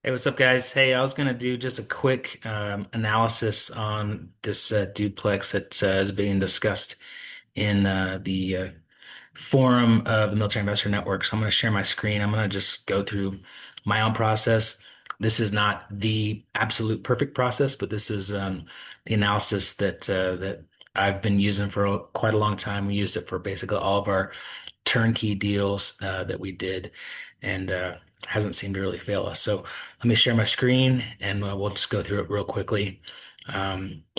Hey, what's up, guys? Hey, I was going to do just a quick analysis on this duplex that is being discussed in the forum of the Military Investor Network. So I'm going to share my screen. I'm going to just go through my own process. This is not the absolute perfect process, but this is the analysis that I've been using for quite a long time. We used it for basically all of our turnkey deals that we did, and hasn't seemed to really fail us. So let me share my screen, and we'll just go through it real quickly.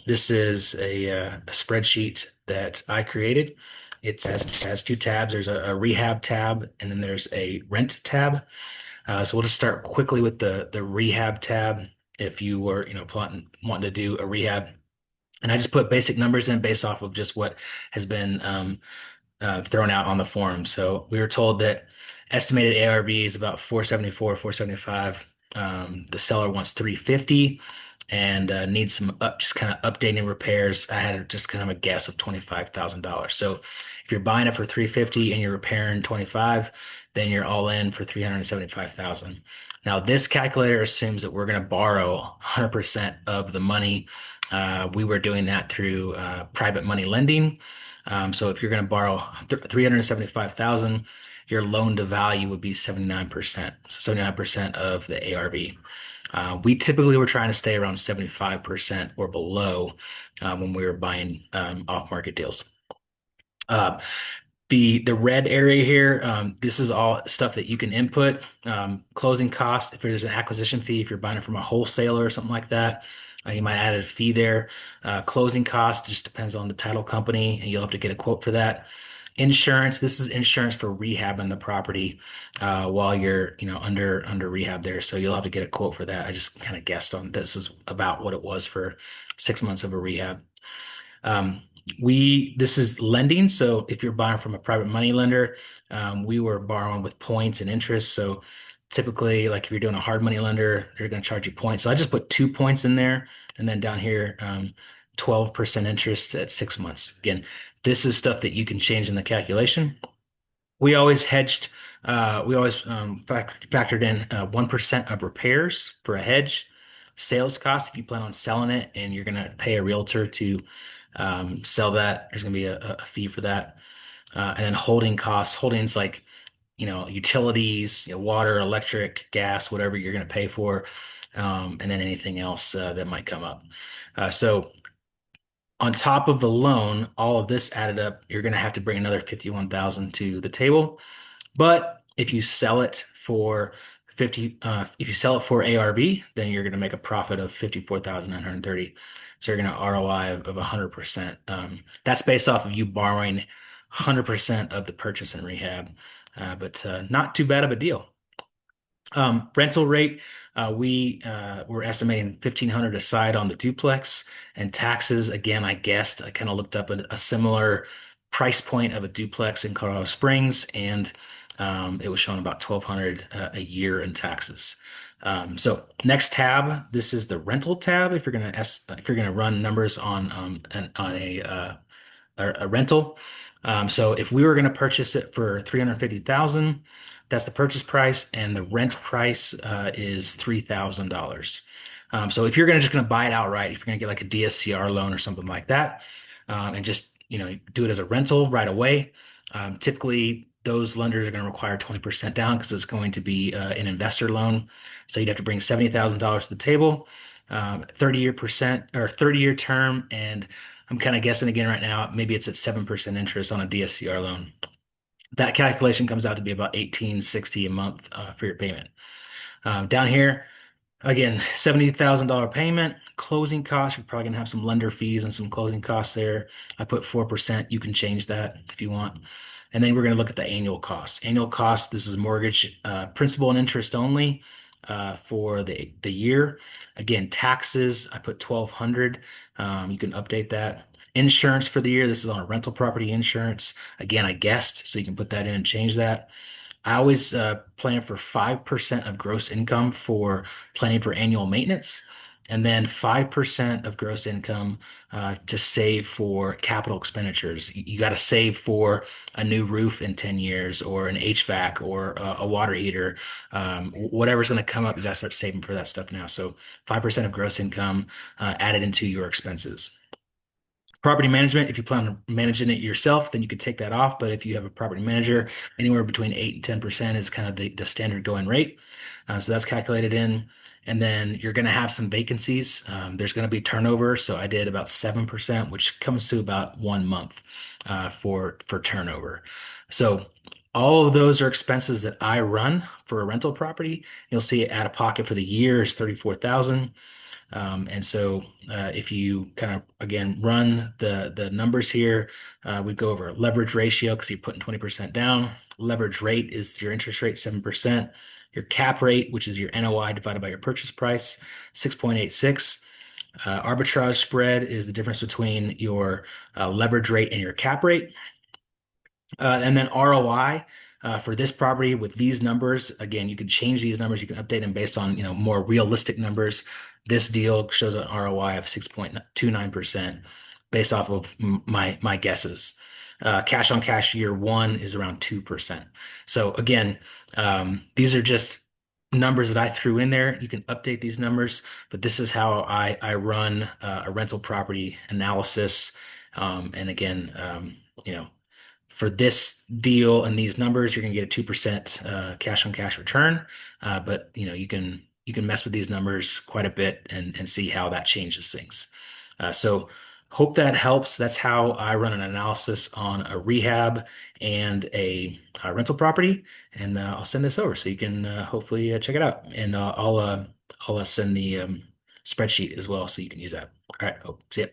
This is a spreadsheet that I created. It has two tabs. There's a rehab tab, and then there's a rent tab. So we'll just start quickly with the rehab tab. If you were, wanting to do a rehab, and I just put basic numbers in based off of just what has been thrown out on the forum. So we were told that estimated ARV is about 474, 475. The seller wants 350 and needs some just kind of updating repairs. I had just kind of a guess of $25,000. So if you're buying it for 350 and you're repairing 25, then you're all in for 375,000. Now this calculator assumes that we're going to borrow 100% of the money. We were doing that through private money lending. So if you're going to borrow 375,000, your loan to value would be 79%. So 79% of the ARV. We typically were trying to stay around 75% or below when we were buying off market deals. Uh, the red area here, this is all stuff that you can input. Closing costs, if there's an acquisition fee, if you're buying it from a wholesaler or something like that, you might add a fee there. Closing cost just depends on the title company, and you'll have to get a quote for that. Insurance, this is insurance for rehabbing the property while you're, under rehab there. So you'll have to get a quote for that. I just kind of guessed on this is about what it was for 6 months of a rehab. This is lending. So if you're buying from a private money lender, we were borrowing with points and interest. So typically, like if you're doing a hard money lender, they're going to charge you points. So I just put 2 points in there, and then down here, 12% interest at 6 months. Again, this is stuff that you can change in the calculation. We always hedged. We always factored in 1% of repairs for a hedge. Sales cost, if you plan on selling it and you're going to pay a realtor to sell that, there's going to be a fee for that. And then holding costs. Holdings like, utilities, water, electric, gas, whatever you're going to pay for, and then anything else that might come up. So on top of the loan, all of this added up, you're going to have to bring another 51,000 to the table. But if you sell it for 50, if you sell it for ARV, then you're going to make a profit of 54,930. So you're going to ROI of 100%. That's based off of you borrowing 100% of the purchase and rehab, but not too bad of a deal. Rental rate, we were estimating 1,500 aside on the duplex, and taxes. Again, I guessed. I kind of looked up a similar price point of a duplex in Colorado Springs, and it was showing about 1,200 a year in taxes. So next tab, this is the rental tab. If you're gonna run numbers on a rental. So if we were going to purchase it for 350,000, that's the purchase price, and the rent price is $3,000. So if you're just going to buy it outright, if you're going to get like a DSCR loan or something like that, and just do it as a rental right away, typically those lenders are going to require 20% down because it's going to be an investor loan. So you'd have to bring $70,000 to the table, 30-year term, and I'm kind of guessing again right now, maybe it's at 7% interest on a DSCR loan. That calculation comes out to be about 1860 a month for your payment. Down here, again, $70,000 payment. Closing costs, you're probably gonna have some lender fees and some closing costs there. I put 4%. You can change that if you want. And then we're gonna look at the annual costs. Annual cost, this is mortgage principal and interest only for the year. Again, taxes, I put 1,200. You can update that. Insurance for the year, this is on a rental property insurance. Again, I guessed, so you can put that in and change that. I always plan for 5% of gross income for planning for annual maintenance. and then 5% of gross income to save for capital expenditures. You got to save for a new roof in 10 years or an HVAC or a water heater. Whatever's going to come up, you got to start saving for that stuff now. So 5% of gross income added into your expenses. Property management, if you plan on managing it yourself, then you could take that off. But if you have a property manager, anywhere between 8 and 10% is kind of the standard going rate. So that's calculated in. And then you're going to have some vacancies. There's going to be turnover. So I did about 7%, which comes to about 1 month for turnover. So all of those are expenses that I run for a rental property. You'll see out of pocket for the year is 34,000. And so if you kind of again run the numbers here, we go over leverage ratio because you're putting 20% down. Leverage rate is your interest rate, 7%. Your cap rate, which is your NOI divided by your purchase price, 6.86. Arbitrage spread is the difference between your leverage rate and your cap rate. And then ROI for this property with these numbers, again, you can change these numbers. You can update them based on, more realistic numbers. This deal shows an ROI of 6.29% based off of my guesses. Cash on cash year one is around 2%. So again, these are just numbers that I threw in there. You can update these numbers, but this is how I run a rental property analysis. And again, for this deal and these numbers, you're going to get a 2% cash on cash return. But you can mess with these numbers quite a bit and see how that changes things. So hope that helps. That's how I run an analysis on a rehab and a rental property. And I'll send this over so you can hopefully check it out. And I'll send the spreadsheet as well so you can use that. All right. Hope see ya.